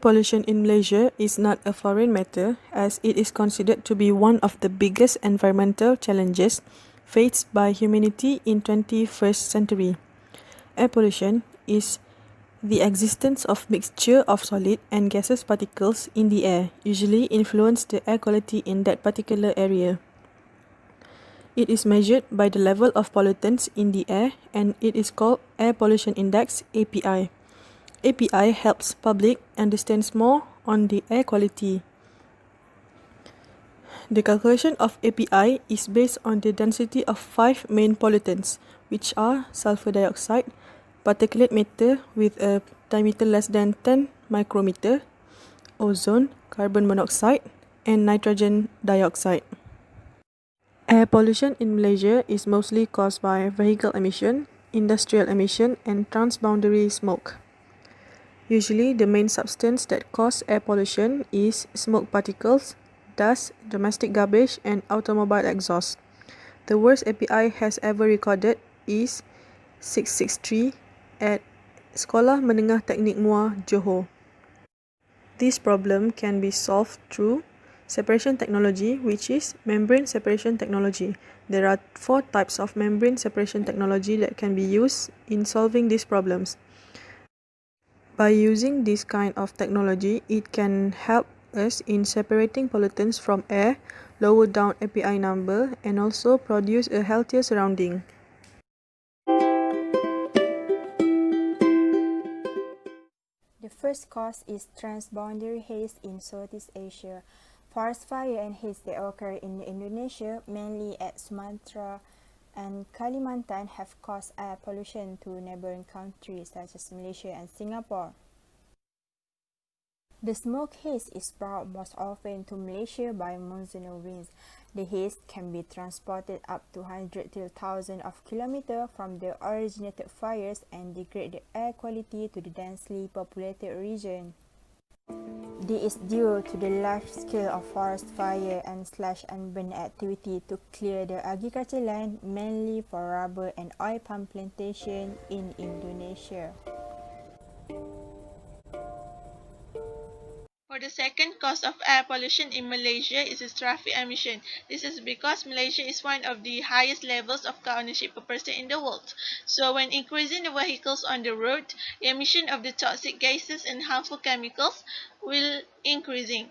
pollution in Malaysia is not a foreign matter as it is considered to be one of the biggest environmental challenges faced by humanity in 21st century. Air pollution is the existence of mixture of solid and gaseous particles in the air usually influence the air quality in that particular area. It is measured by the level of pollutants in the air and it is called Air Pollution Index (API). API helps public understands more on the air quality. The calculation of API is based on the density of 5 main pollutants, which are sulfur dioxide, particulate matter with a diameter less than 10 micrometer, ozone, carbon monoxide, and nitrogen dioxide. Air pollution in Malaysia is mostly caused by vehicle emission, industrial emission, and transboundary smoke. Usually, the main substance that cause air pollution is smoke particles, dust, domestic garbage, and automobile exhaust. The worst API has ever recorded is 663 at Sekolah Menengah Teknik Muar, Johor. This problem can be solved through separation technology, which is membrane separation technology. There are 4 types of membrane separation technology that can be used in solving these problems. By using this kind of technology, it can help us in separating pollutants from air, lower down API number, and also produce a healthier surrounding. The first cause is transboundary haze in Southeast Asia. Forest fire and haze that occur in Indonesia, mainly at Sumatra and Kalimantan, have caused air pollution to neighboring countries such as Malaysia and Singapore. The smoke haze is brought most often to Malaysia by monsoonal winds. The haze can be transported up to 100 to 1,000 of kilometers from the originated fires and degrade the air quality to the densely populated region. This is due to the large scale of forest fire and slash and burn activity to clear the agricultural land, mainly for rubber and oil palm plantation in Indonesia. For the second cause of air pollution in Malaysia is its traffic emission. This is because Malaysia is one of the highest levels of car ownership per person in the world. So when increasing the vehicles on the road, the emission of the toxic gases and harmful chemicals will increasing.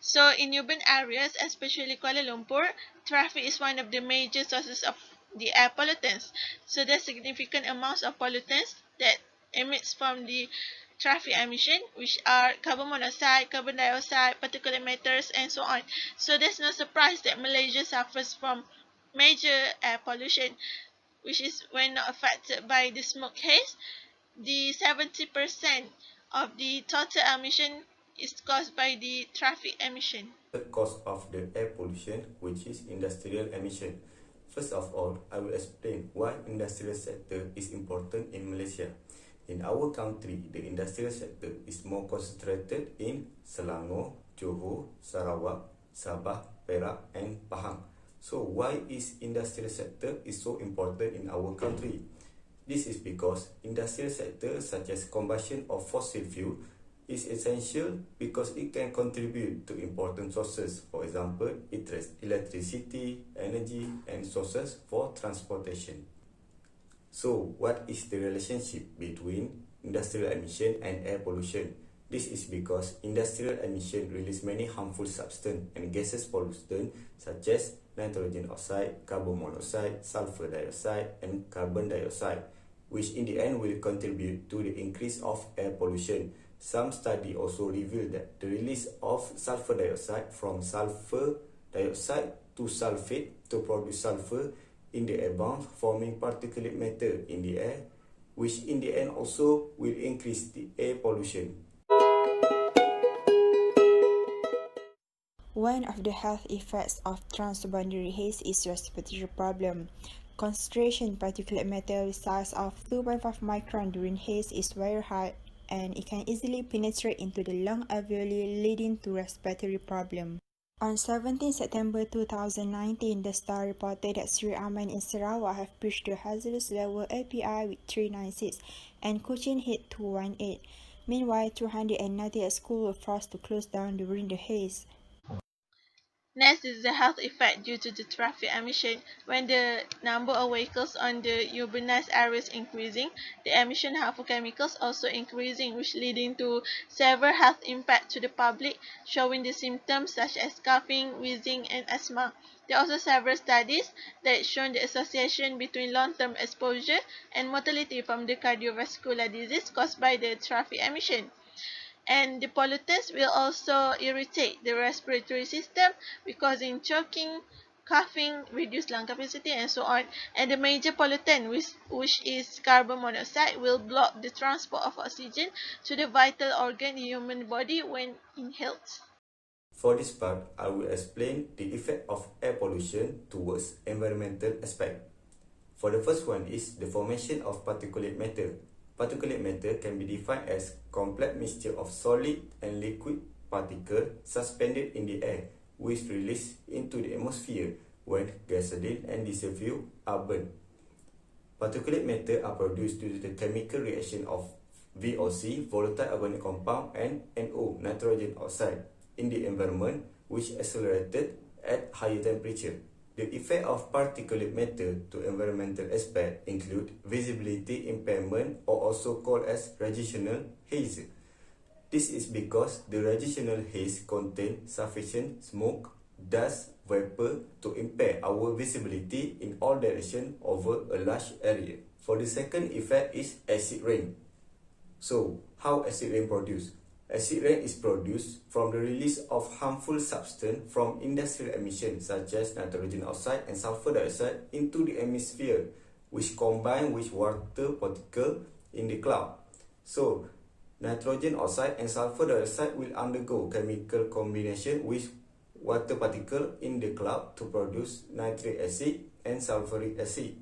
So in urban areas, especially Kuala Lumpur, traffic is one of the major sources of the air pollutants. So there's significant amounts of pollutants that emits from the traffic emission, which are carbon monoxide, carbon dioxide, particulate matters, and so on. So there's no surprise that Malaysia suffers from major air pollution, which is when not affected by the smoke haze. The 70% of the total emission is caused by the traffic emission. The cause of the air pollution, which is industrial emission. First of all, I will explain why industrial sector is important in Malaysia. In our country, the industrial sector is more concentrated in Selangor, Johor, Sarawak, Sabah, Perak, and Pahang. So why is industrial sector is so important in our country? This is because industrial sector such as combustion of fossil fuel is essential because it can contribute to important sources, for example, electricity, energy, and sources for transportation. So, what is the relationship between industrial emission and air pollution? This is because industrial emission release many harmful substances and gases pollutants such as nitrogen oxide, carbon monoxide, sulfur dioxide, and carbon dioxide, which in the end will contribute to the increase of air pollution. Some studies also reveal that the release of sulfur dioxide from sulfur dioxide to sulfate to produce sulfur in the air bound, forming particulate matter in the air, which in the end also will increase the air pollution. One of the health effects of transboundary haze is respiratory problem. Concentration particulate matter with size of 2.5 micron during haze is very high and it can easily penetrate into the lung alveoli, leading to respiratory problem. On 17 September 2019, the Star reported that Sri Aman in Sarawak have reached the hazardous level API with 396 and Cochin hit 218. Meanwhile, 290 schools were forced to close down during the haze. Next is the health effect due to the traffic emission. When the number of vehicles on the urbanized areas increasing, the emission of harmful chemicals also increasing, which leading to several health impacts to the public, showing the symptoms such as coughing, wheezing, and asthma. There are also several studies that show the association between long-term exposure and mortality from the cardiovascular disease caused by the traffic emission. And the pollutants will also irritate the respiratory system, causing choking, coughing, reduced lung capacity, and so on. And the major pollutant, which is carbon monoxide, will block the transport of oxygen to the vital organ in the human body when inhaled. For this part, I will explain the effect of air pollution towards environmental aspect. For the first one is the formation of particulate matter. Particulate matter can be defined as complex mixture of solid and liquid particles suspended in the air, which release into the atmosphere when gasoline and diesel fuel are burned. Particulate matter are produced due to the chemical reaction of VOC, volatile organic compound, and NO, nitrogen oxide, in the environment, which accelerated at higher temperature. The effect of particulate matter to environmental aspect include visibility impairment, or also called as radiational haze. This is because the radiational haze contains sufficient smoke, dust, vapor to impair our visibility in all directions over a large area. For the second effect is acid rain. So, how acid rain produced? Acid rain is produced from the release of harmful substance from industrial emissions such as nitrogen oxide and sulfur dioxide into the atmosphere, which combine with water particle in the cloud. So, nitrogen oxide and sulfur dioxide will undergo chemical combination with water particle in the cloud to produce nitric acid and sulfuric acid,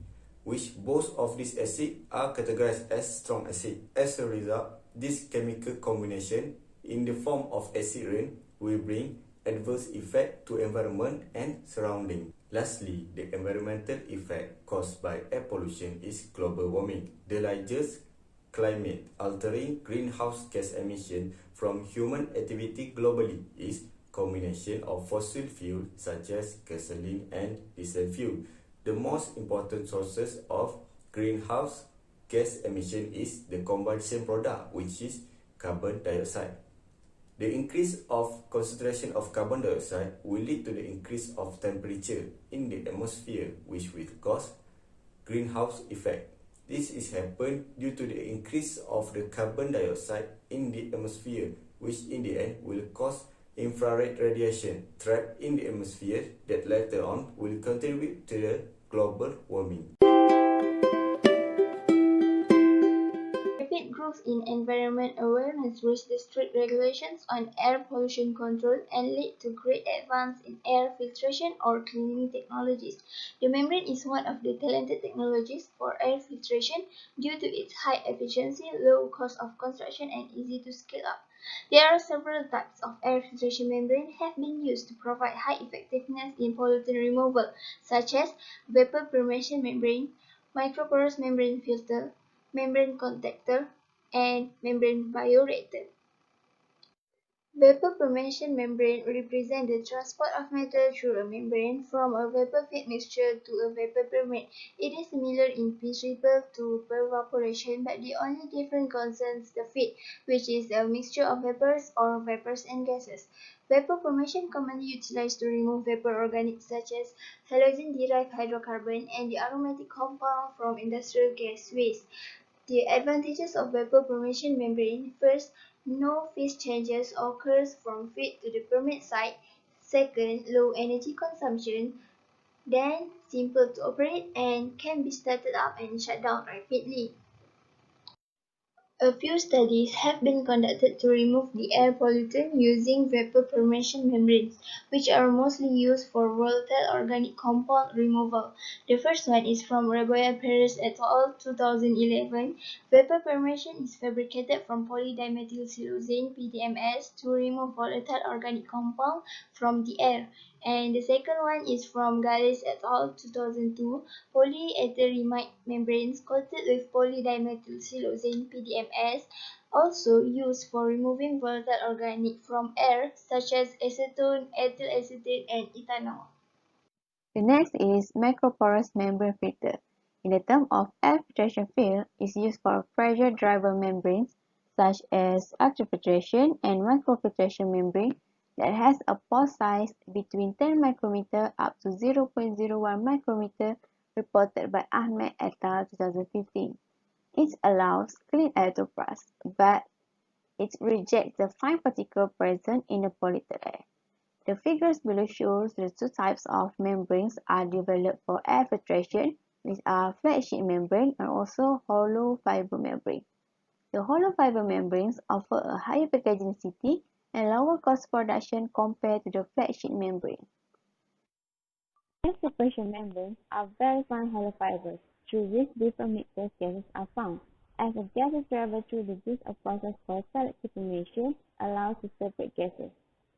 which both of these acids are categorized as strong acid. As a result, this chemical combination in the form of acid rain will bring adverse effect to environment and surrounding. Lastly, the environmental effect caused by air pollution is global warming. The largest climate altering greenhouse gas emission from human activity globally is combination of fossil fuel such as gasoline and diesel fuel. The most important sources of greenhouse gas emission is the combustion product, which is carbon dioxide. The increase of concentration of carbon dioxide will lead to the increase of temperature in the atmosphere, which will cause greenhouse effect. This is happen due to the increase of the carbon dioxide in the atmosphere, which in the end will cause infrared radiation trapped in the atmosphere that later on will contribute to the global warming. Rapid growth in environment awareness raised the strict regulations on air pollution control and led to great advance in air filtration or cleaning technologies. The membrane is one of the talented technologies for air filtration due to its high efficiency, low cost of construction, and easy to scale up. There are several types of air filtration membrane have been used to provide high effectiveness in pollutant removal, such as vapor permeation membrane, microporous membrane filter, membrane contactor, and membrane bioreactor. Vapor permeation membrane represents the transport of matter through a membrane from a vapor-phase mixture to a vapor permeate. It is similar in principle to pervaporation, but the only difference concerns the feed, which is a mixture of vapors or vapors and gases. Vapor permeation commonly utilized to remove vapor organics such as halogen-derived hydrocarbon and the aromatic compound from industrial gas waste. The advantages of vapor permeation membrane: first, no phase changes occurs from feed to the permeate site. Second, low energy consumption. Then, simple to operate and can be started up and shut down rapidly. A few studies have been conducted to remove the air pollutant using vapor permeation membranes, which are mostly used for volatile organic compound removal. The first one is from Raboya Perez et al. 2011. Vapor permeation is fabricated from polydimethylsiloxane (PDMS) to remove volatile organic compound from the air. And the second one is from Gales et al. 2002. Polyetheramide membranes coated with polydimethylsiloxane (PDMS) also used for removing volatile organic from air such as acetone, ethyl acetate, and ethanol. The next is microporous membrane filter. In the term of air filtration field, is used for pressure driver membranes such as ultrafiltration and microfiltration membrane that has a pore size between 10 micrometer up to 0.01 micrometer reported by Ahmed et al. 2015. It allows clean electroplasts, but it rejects the fine particle present in the polluted air. The figures below shows the two types of membranes are developed for air filtration, which are flat sheet membrane and also hollow fiber membrane. The hollow fiber membranes offer a higher packaging density and lower cost production compared to the flat sheet membrane. Air separation membranes are very fine hollow fibers through which different mixed gases are found. As the gases travel through the use of process called selective formation allows to separate gases.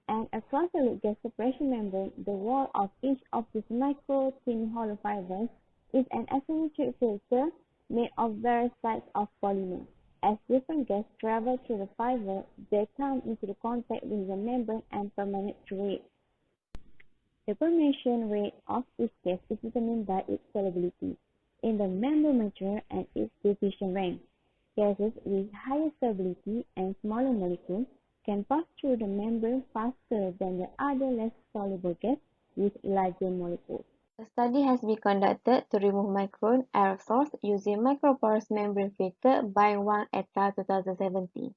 And across the loop gas separation membrane, the wall of each of these micro thin hollow fibers is an asymmetric filter made of various types of polymer. As different gases travel through the fiber, they come into the contact with the membrane and permeate through it. The permeation rate of each gas is determined by its solubility in the membrane material and its diffusion range. Gases with higher stability and smaller molecules can pass through the membrane faster than the other less soluble gas with larger molecules. A study has been conducted to remove micron aerosols using microporous membrane filter by Awang et al. 2017.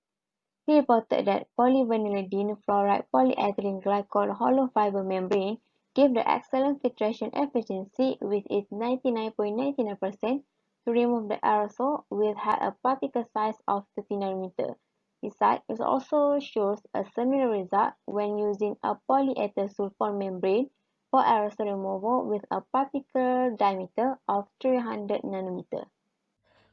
He reported that polyvinylidene fluoride polyethylene glycol hollow fiber membrane gave the excellent filtration efficiency with its 99.99% to remove the aerosol which had a particle size of 30 nanometer. Besides, it also shows a similar result when using a polyether sulfone membrane for aerosol removal with a particle diameter of 300 nanometer.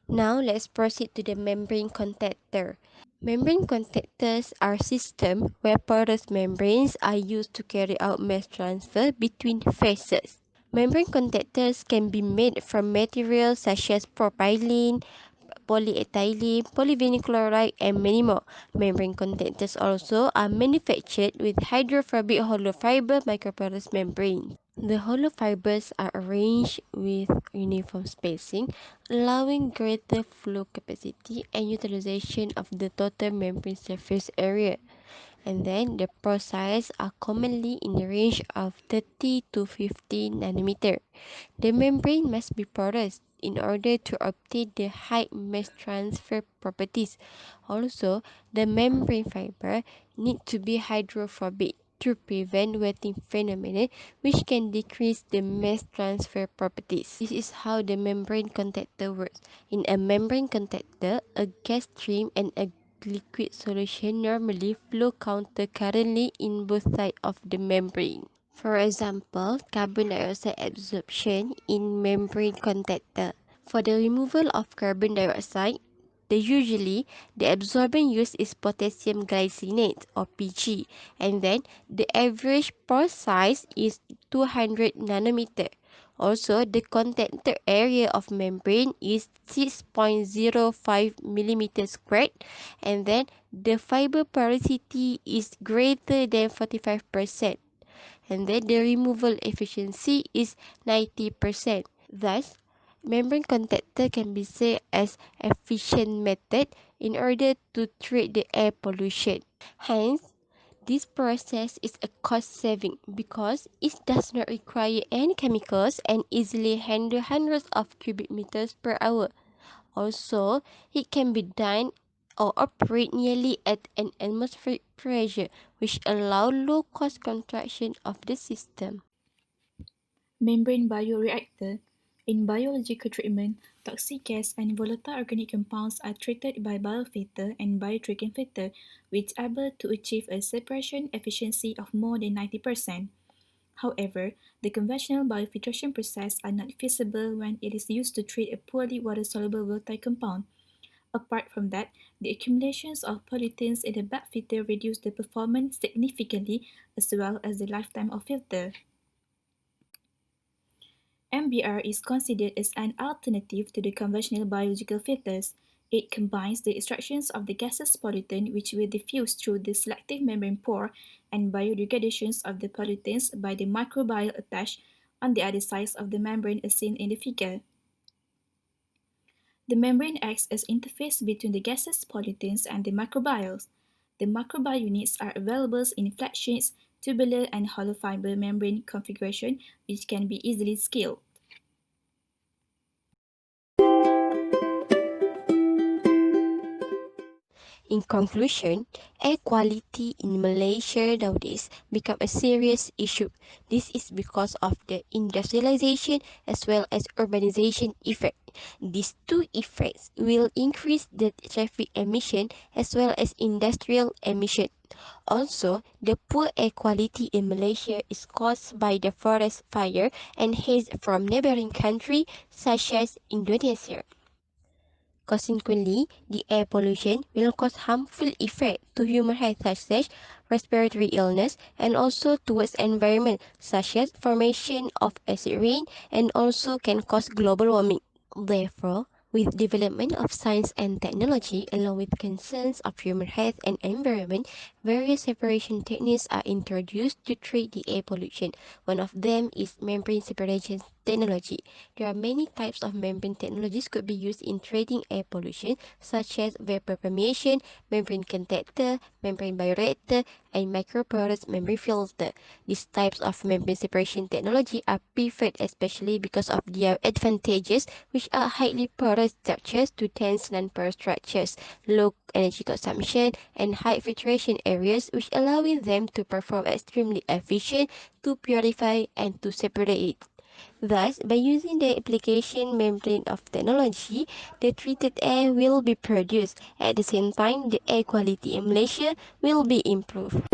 Now let's proceed to the membrane contactor. Membrane contactors are systems where porous membranes are used to carry out mass transfer between phases. Membrane contactors can be made from materials such as propylene, polyethylene, polyvinyl chloride, and many more. Membrane contactors also are manufactured with hydrophobic hollow fiber microporous membranes. The hollow fibers are arranged with uniform spacing, allowing greater flow capacity and utilization of the total membrane surface area. And then the pore size are commonly in the range of 30 to 50 nanometer. The membrane must be porous in order to obtain the high mass transfer properties. Also, the membrane fiber need to be hydrophobic to prevent wetting phenomenon which can decrease the mass transfer properties. This is how the membrane contactor works. In a membrane contactor, a gas stream and a liquid solution normally flow countercurrently in both sides of the membrane. For example, carbon dioxide absorption in membrane contactor. For the removal of carbon dioxide, the absorbent used is potassium glycinate or PG, and then the average pore size is 200 nanometer. Also, the contactor area of membrane is 6.05 millimeter squared, and then the fiber porosity is greater than 45%, and then the removal efficiency is 90%. Thus, membrane contactor can be said as efficient method in order to treat the air pollution. Hence, this process is a cost saving because it does not require any chemicals and easily handle hundreds of cubic meters per hour. Also, it can be done or operate nearly at an atmospheric pressure, which allow low cost contraction of the system. Membrane bioreactor. In biological treatment, toxic gas and volatile organic compounds are treated by biofilter and biotracking filter, which are able to achieve a separation efficiency of more than 90%. However, the conventional biofiltration process are not feasible when it is used to treat a poorly water-soluble volatile compound. Apart from that, the accumulations of pollutants in the back filter reduce the performance significantly as well as the lifetime of filter. MBR is considered as an alternative to the conventional biological filters. It combines the extractions of the gaseous pollutant which will diffuse through the selective membrane pore and biodegradations of the pollutants by the microbial attached on the other sides of the membrane as seen in the figure. The membrane acts as interface between the gaseous pollutants and the microbials. The microbial units are available in flat sheets, tubular and hollow fiber membrane configuration which can be easily scaled. In conclusion, air quality in Malaysia nowadays become a serious issue. This is because of the industrialization as well as urbanization effect. These two effects will increase the traffic emission as well as industrial emission. Also, the poor air quality in Malaysia is caused by the forest fire and haze from neighboring countries such as Indonesia. Consequently, the air pollution will cause harmful effects to human health such as respiratory illness and also towards environment such as formation of acid rain and also can cause global warming. Therefore, with development of science and technology along with concerns of human health and environment, various separation techniques are introduced to treat the air pollution. One of them is membrane separation technology. There are many types of membrane technologies could be used in treating air pollution such as vapor permeation, membrane contactor, membrane bioreactor, and microporous membrane filter. These types of membrane separation technology are preferred especially because of their advantages, which are highly porous structures to dense non-porous structures, low energy consumption, and high filtration areas, which allowing them to perform extremely efficient to purify and to separate it. Thus, by using the application membrane of technology, the treated air will be produced. At the same time, the air quality in Malaysia will be improved.